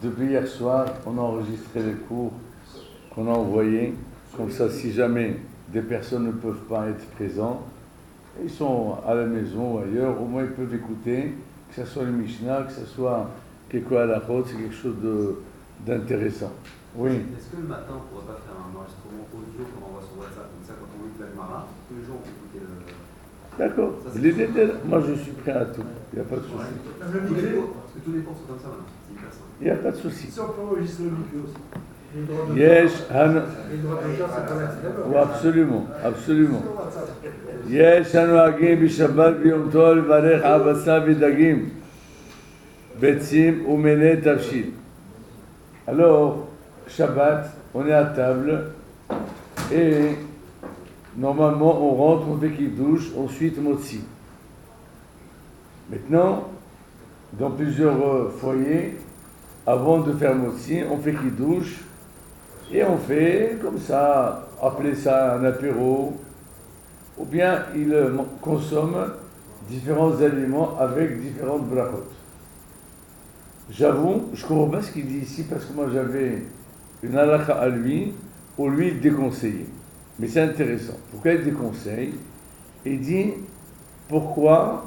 Depuis hier soir, on a enregistré les cours qu'on a envoyés. Comme ça, si jamais des personnes ne peuvent pas être présentes, ils sont à la maison ou ailleurs, au moins ils peuvent écouter, que ce soit le Mishnah, que ce soit quelque halachot, c'est quelque chose d'intéressant. Oui. Est-ce que le matin, on ne pourrait pas faire un enregistrement audio qu'on envoie sur WhatsApp, comme ça, quand on ouvre la Gemara, tous les jours, on peut écouter le... D'accord. Moi, je suis prêt à tout. Il n'y a pas de souci. Parce que tous les cours sont comme ça maintenant. C'est hyper simple. Il n'y a pas de souci. Si on peut enregistrer le micro aussi. Absolument, absolument. יש הנוהגים בשבת ביום טוב לברך על בשר ודגים, ביצים ומלא תבשיל. Alors, Shabbat, on est à table et normalement on rentre, on fait kiddush, ensuite motzi. Maintenant, dans plusieurs foyers, avant de faire motzi, on fait kiddush et on fait comme ça, appelez ça un apéro, ou bien il consomme différents aliments avec différentes brachot. J'avoue, je ne comprends pas ce qu'il dit ici parce que moi j'avais une halakha à lui, où lui il déconseillait. Mais c'est intéressant. Pourquoi il déconseille? Il dit pourquoi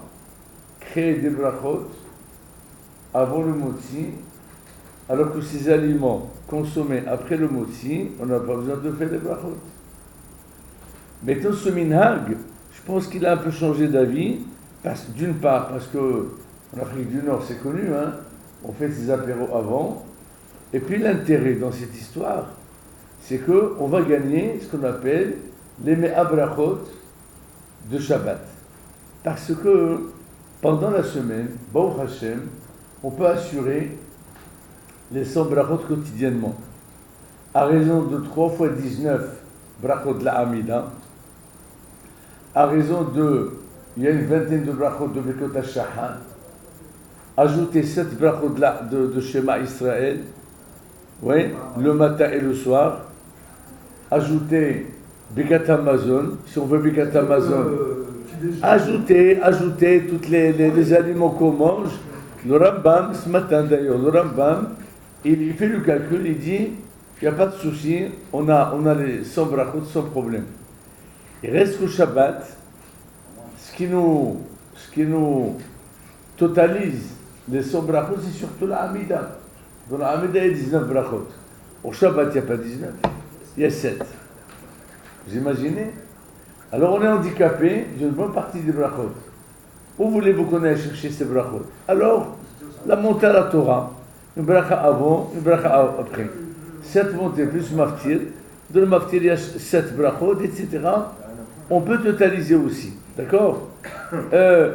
créer des brachot avant le motzi, alors que ces aliments consommés après le motzi, on n'a pas besoin de faire des brachot. Maintenant, ce minhag, je pense qu'il a un peu changé d'avis, d'une part, parce que en Afrique du Nord, c'est connu, hein, on fait ces apéros avant, et puis l'intérêt dans cette histoire, c'est qu'on va gagner ce qu'on appelle les me'a brachot de Shabbat. Parce que pendant la semaine, Baruch Hashem, on peut assurer les 100 brachot quotidiennement, à raison de 3 fois 19 brachot de la Hamida, à raison il y a une vingtaine de brachot de Birkot HaShahan, ajouter 7 brachot de Shema Israël, oui, le matin et le soir, ajouter Birkat Hamazon, si on veut Birkat Hamazon, ajouter tous les aliments qu'on mange. Le Rambam, ce matin d'ailleurs, le Rambam, il fait le calcul, il dit, il n'y a pas de souci, on a les 100 brachot sans problème. Il reste qu'au Shabbat, ce qui nous totalise les 100 brachot, c'est surtout la Hamida. Dans la Hamida, il y a 19 brachot. Au Shabbat, il n'y a pas 19, il y a 7. Vous imaginez? Alors on est handicapé d'une bonne partie des brachot. Où voulez-vous qu'on aille chercher ces brachot? Alors, la montée à la Torah, une bracha avant, une bracha après. 7 montées plus maftir. Dans le maftir, il y a 7 brachot, etc. On peut totaliser aussi, d'accord?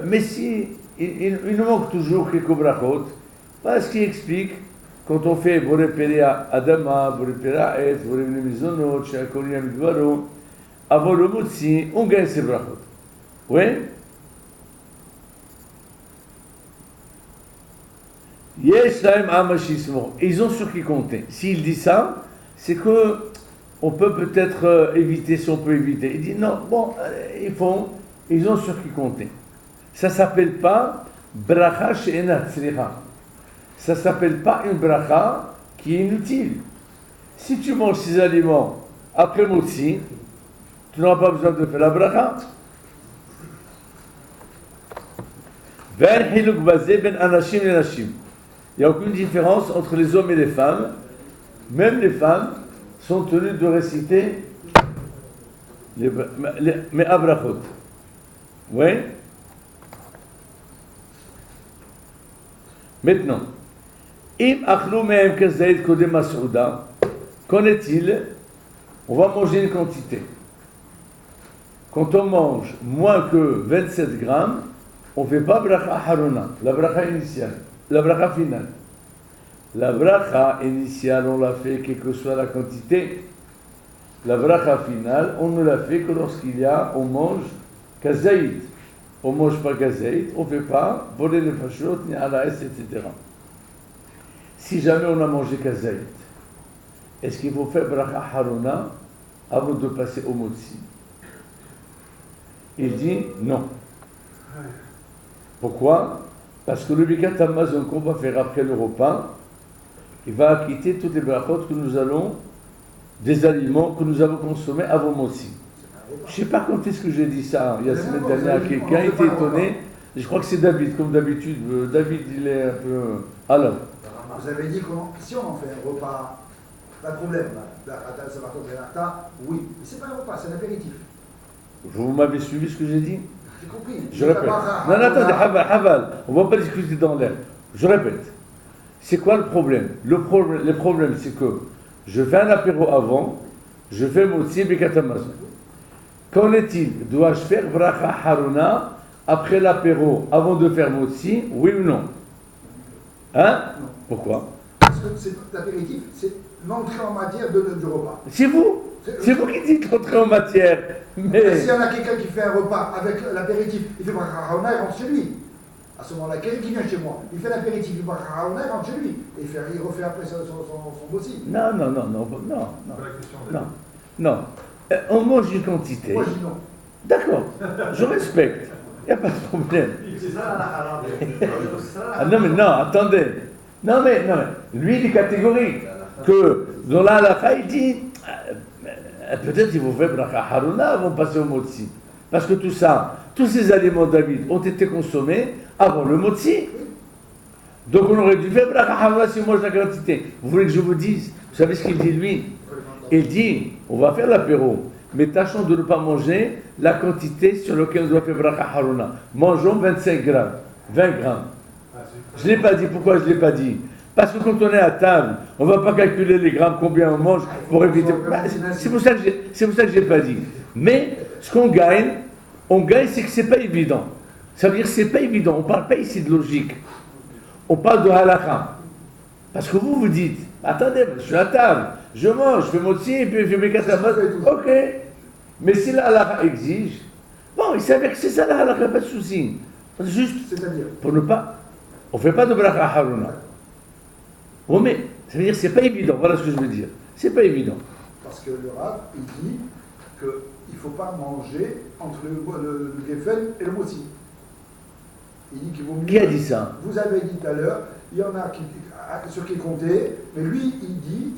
Mais si il nous manque toujours quelques brachot, parce qu'il explique, quand on fait Boré Péria Adama, Boré Péria Et, Boré Mizonot, Sheakonia Midvaro, avant le motzi, on gagne ces brachot. Oui? Yes, laim amashismo. Ils ont sur qui compter. S'il dit ça, c'est que on peut peut-être éviter si on peut éviter. Il dit non, bon, ils ont sur qui compter. Ça ne s'appelle pas bracha she'enat tzricha. Ça ne s'appelle pas une bracha qui est inutile. Si tu manges ces aliments après motzi, tu n'auras pas besoin de faire la bracha. Ver hiluk bazeh ben anashim et nashim. Il n'y a aucune différence entre les hommes et les femmes. Même les femmes sont tenues de réciter les brachot. Oui? Maintenant, im achlou mehem kazaïd kodem masouda, qu'en est-il? On va manger une quantité. Quand on mange moins que 27 grammes, on ne fait pas bracha harona, la bracha initiale, la bracha finale. La bracha initiale, on la fait quelle que soit la quantité. La bracha finale, on ne la fait que on mange kazaïd. On ne mange pas kazaïd, on ne fait pas voler les fachot, ni alaes, etc. Si jamais on a mangé kazaïd, est-ce qu'il faut faire bracha harona avant de passer au motzi? Il dit non. Pourquoi? Parce que le Birkat Hamazon qu'on va faire après le repas, il va acquitter toutes les brachot que nous allons, des aliments que nous avons consommés avant Motzi. Je ne sais pas quand est-ce que j'ai dit ça, il y a la semaine dernière, quelqu'un était étonné. Je crois que c'est David, comme d'habitude. David, il est un peu... Alors. Vous avez dit que si on en fait un repas, pas de problème. Oui, mais c'est pas un repas, c'est un apéritif. Vous m'avez suivi ce que j'ai dit? J'ai compris. Je répète. Non, attendez, Haval, on ne va pas discuter dans l'air. Je répète. C'est quoi le problème? Le problème, c'est que je fais un apéro avant, je fais Motzi Birkat Hamazon. Qu'en est-il? Dois-je faire Bracha Haruna après l'apéro, avant de faire Motzi? Oui ou non? Hein? Non. Pourquoi? Parce que l'apéritif, c'est l'entrée en matière du repas. C'est vous. C'est vous qui dites l'entrée en matière. Mais s'il y en a quelqu'un qui fait un repas avec l'apéritif, il fait Bracha Haruna, il rentre chez lui. À ce moment-là, quelqu'un qui vient chez moi, il fait l'apéritif, il fait Bracha Haruna, il rentre chez lui. Et il refait après son Motzi. Non. On mange une quantité. Moi, je dis non. D'accord, je respecte. Il n'y a pas de problème. C'est ça la Ah non, mais non, attendez. Non, mais lui, il est catégorique. Que dans la halakha, il dit peut-être il faut faire bracha haruna avant de passer au motzi. Parce que tout ça, tous ces aliments David ont été consommés avant le motzi. Donc on aurait dû faire bracha haruna si on mange la quantité. Vous voulez que je vous dise? Vous savez ce qu'il dit lui? Il dit on va faire l'apéro, mais tâchons de ne pas manger la quantité sur laquelle on doit faire bracha haruna. Mangeons 25 grammes, 20 grammes. Je ne l'ai pas dit. Pourquoi je ne l'ai pas dit? Parce que quand on est à table, on ne va pas calculer les grammes, combien on mange pour éviter. C'est pour ça que je ne l'ai pas dit. Mais ce qu'on gagne, c'est que ce n'est pas évident. Ça veut dire que ce n'est pas évident. On ne parle pas ici de logique. On parle de halakha. Parce que vous dites, attendez, je suis à table, je mange, je fais motzi et puis je fais mes katamas. Ok. Mais si la halakha exige, bon, il s'avère que c'est ça la halakha, pas de souci. Juste C'est-à-dire pour ne pas. On ne fait pas de bracha haruna. Oui, mais ça veut dire que ce n'est pas évident. Voilà ce que je veux dire. C'est pas évident. Parce que le Rav, il dit qu'il ne faut pas manger entre le geffen et le motzi. Il dit qu'il vaut mieux. Qui a dit ça? Vous avez dit tout à l'heure, il y en a sur qui comptait, mais lui,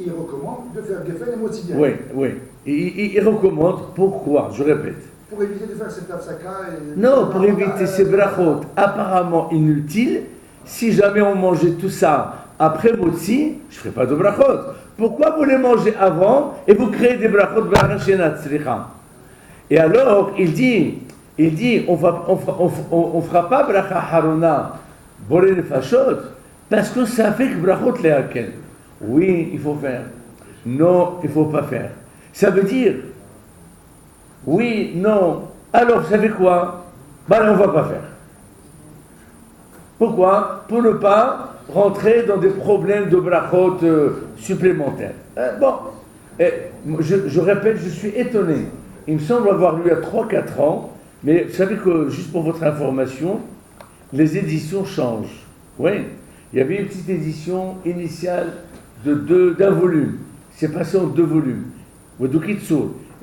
il recommande de faire geffen et motzi bien. Oui. Il recommande. Pourquoi? Je répète. Pour éviter de faire cette afsaka et. Non, pour éviter ces brachot apparemment inutiles. Si jamais on mangeait tout ça après motzi, je ne ferai pas de brachot. Pourquoi vous les mangez avant et vous créez des brachot brachenat sricha? Et alors, il dit, on fera pas bracha haruna boré nefashot parce que ça fait que brachot les haken. Oui, il faut faire. Non, il ne faut pas faire. Ça veut dire, oui, non. Alors, vous savez quoi? On ne va pas faire. Pourquoi? Pour ne pas rentrer dans des problèmes de brachot supplémentaires. Je répète, je suis étonné. Il me semble avoir lu à 3-4 ans, mais vous savez que, juste pour votre information, les éditions changent. Oui, il y avait une petite édition initiale d'un volume. C'est passé en 2 volumes.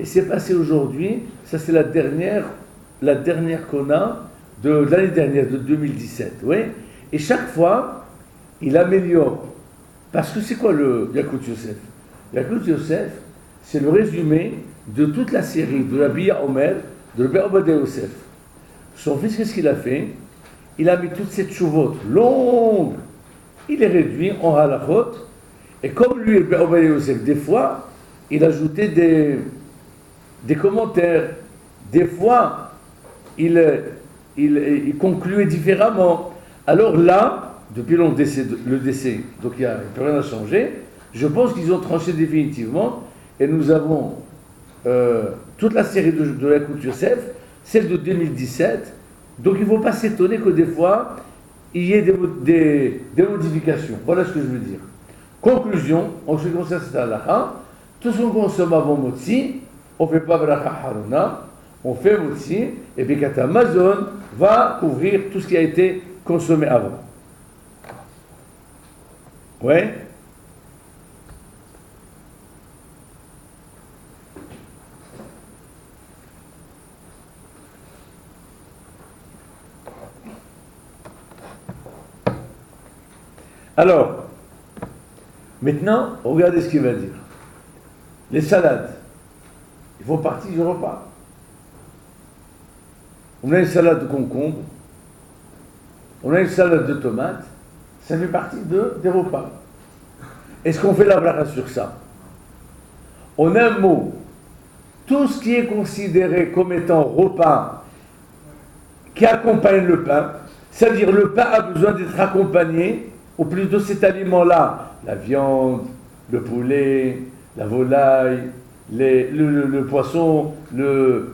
Et c'est passé aujourd'hui, ça c'est la dernière qu'on a de l'année dernière, de 2017. Oui. Et chaque fois, il améliore. Parce que c'est quoi le Yakut Yosef? Yakut Yosef, c'est le résumé de toute la série de la Bia Omer, de Rabbi Obadiah Yosef. Son fils, qu'est-ce qu'il a fait? Il a mis toute cette chouvote longue. Il est réduit en halachot. Et comme lui, Rabbi Obadiah Yosef, des fois, il ajoutait des commentaires. Des fois, il concluait différemment. Alors là, depuis le décès, donc il n'y a plus rien à changer, je pense qu'ils ont tranché définitivement, et nous avons toute la série de Yakut Yosef, celle de 2017, donc il ne faut pas s'étonner que des fois, il y ait des modifications. Voilà ce que je veux dire. Conclusion, en ce qui concerne cette halakha, tout ce qu'on consomme avant motzi, on ne fait pas bracha haruna, on fait motzi, et Birkat Hamazon va couvrir tout ce qui a été consommé avant. Ouais. Alors, Maintenant, regardez ce qu'il va dire. Les salades, ils font partie du repas. On a une salade de concombre, on a une salade de tomates, ça fait partie des repas. Est-ce qu'on fait la bracha sur ça? En un mot, tout ce qui est considéré comme étant repas qui accompagne le pain, c'est-à-dire le pain a besoin d'être accompagné, ou plutôt cet aliment-là, la viande, le poulet, la volaille, le poisson, les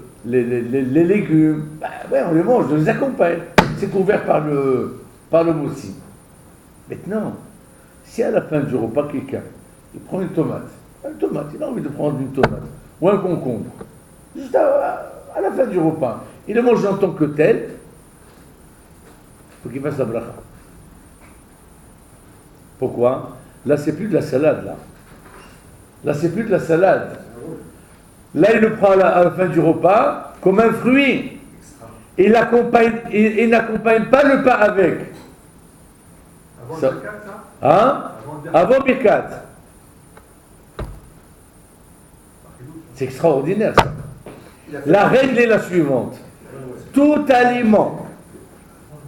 légumes, ouais, on les mange, on les accompagne. C'est couvert par le motzi. Maintenant, si à la fin du repas, quelqu'un, il prend une tomate, il a envie de prendre une tomate, ou un concombre, juste à la fin du repas, il le mange en tant que tel, il faut qu'il fasse la bracha. Pourquoi? Là, c'est plus de la salade, là. Là, c'est plus de la salade. Là, il le prend à la fin du repas comme un fruit. Et il n'accompagne pas le pain avec. Avant Ça, le Birkat, ça hein? Avant Birkat. C'est extraordinaire, ça. La règle est la suivante. Tout aliment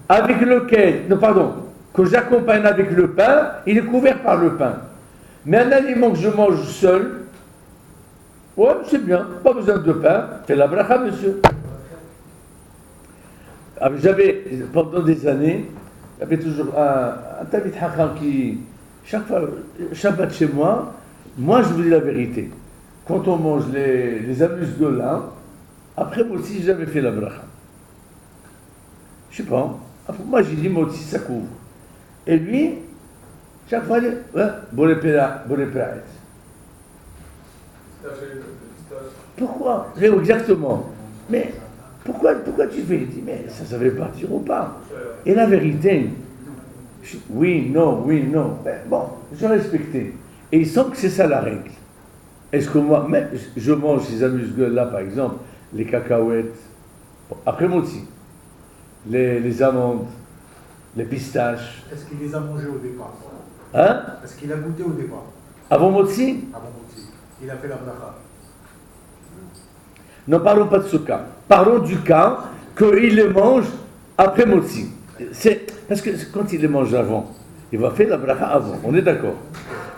avec lequel, non, pardon, que j'accompagne avec le pain, il est couvert par le pain. Mais un aliment que je mange seul, ouais, c'est bien, pas besoin de pain, fais la bracha, monsieur. J'avais, pendant des années, j'avais toujours un Talmid Chacham qui, chaque fois, Shabbat chez moi, je vous dis la vérité, quand on mange les amuse-gueulins, après moi aussi, j'ai jamais fait la bracha. Je sais pas, après, moi j'ai dit, moi aussi, ça couvre. Et lui, chaque fois, il dit, ouais, bonne péra. Pourquoi? Exactement. Mais pourquoi tu fais? Il dit, mais ça fait partie du repas. Et la vérité, oui, non. Ben, bon, je respectais. Et il semble que c'est ça la règle. Est-ce que moi, mais je mange ces amuse-gueules là, par exemple, les cacahuètes, après moti, les amandes, les pistaches. Est-ce qu'il les a mangés au départ? Hein? Est-ce qu'il a goûté au départ? Avant moti? Avant Motzi. Il a fait la bracha. Ne parlons pas de ce cas. Parlons du cas qu'il les mange après moti. C'est parce que quand il les mange avant, il va faire la bracha avant. On est d'accord?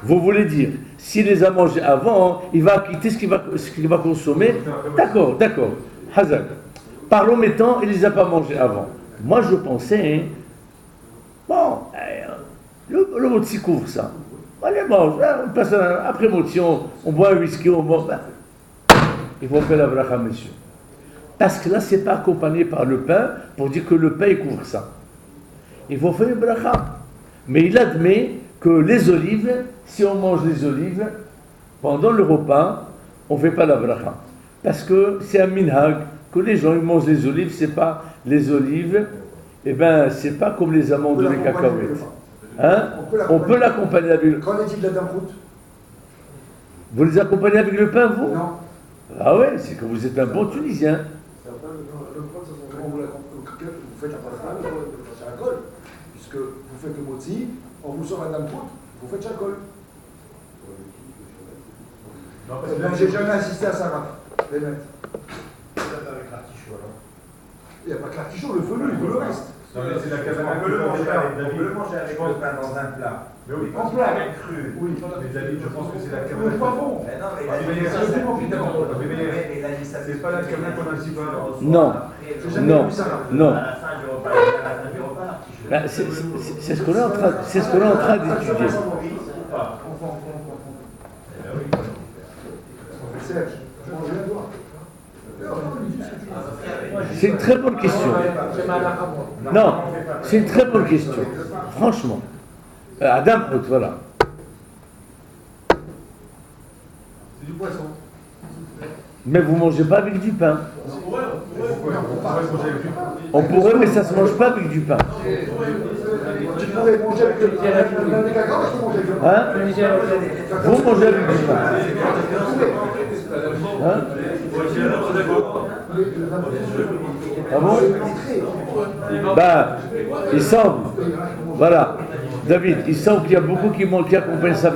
Vous voulez dire, s'il les a mangés avant, il va acquitter ce qu'il va consommer? D'accord. Hazak. Parlons maintenant, il ne les a pas mangés avant. Moi, je pensais, le moti couvre ça. Allez, mange. On passe après moti, on boit un whisky, on boit. Il faut faire la bracha, monsieur. Parce que là, ce n'est pas accompagné par le pain pour dire que le pain il couvre ça. Il faut faire une bracha. Mais il admet que les olives, si on mange les olives, pendant le repas, on ne fait pas la bracha. Parce que c'est un minhag, que les gens ils mangent les olives, c'est pas les olives, c'est pas comme les amandes ou les cacahuètes. Hein? On peut l'accompagner avec le pain. Qu'en est-il de la damroute? Vous les accompagnez avec le pain, vous? Non. Ah ouais, c'est que vous êtes un bon Tunisien. Comment vous faites la bracha, c'est la colle. Puisque vous faites le motzi, on vous sort la damroute, vous faites la colle. J'ai jamais assisté à ça, les maîtres. Avec l'artichaut, alors. Il n'y a pas que l'artichaut, le fenu, le reste. Non, mais c'est la On peut le manger avec le pain dans un plat. Mais oui, En plat. Avec cru. Oui. mais David, je pense que c'est la Le cabane. poivron. Mais non, mais Mais il a dit c'est pas la cabane qu'on a si pas. Non. J'ai jamais vu ça. Non. À la fin du repas, à la fin du repas. Ben, c'est ce qu'on est en train d'étudier. Serge, je mange la doigt. C'est une très bonne question. Non, c'est une très bonne question. Franchement. Adam, voilà. C'est du poisson. Mais vous ne mangez pas avec du pain. On pourrait, mais ça ne se mange pas avec du pain. Tu pourrais manger avec le cacao, je peux manger avec le pain. Hein? Vous mangez avec du pain. Hein? Ah bon? Ben, il semble, voilà, David, il semble qu'il y a beaucoup qui accompagnent ça.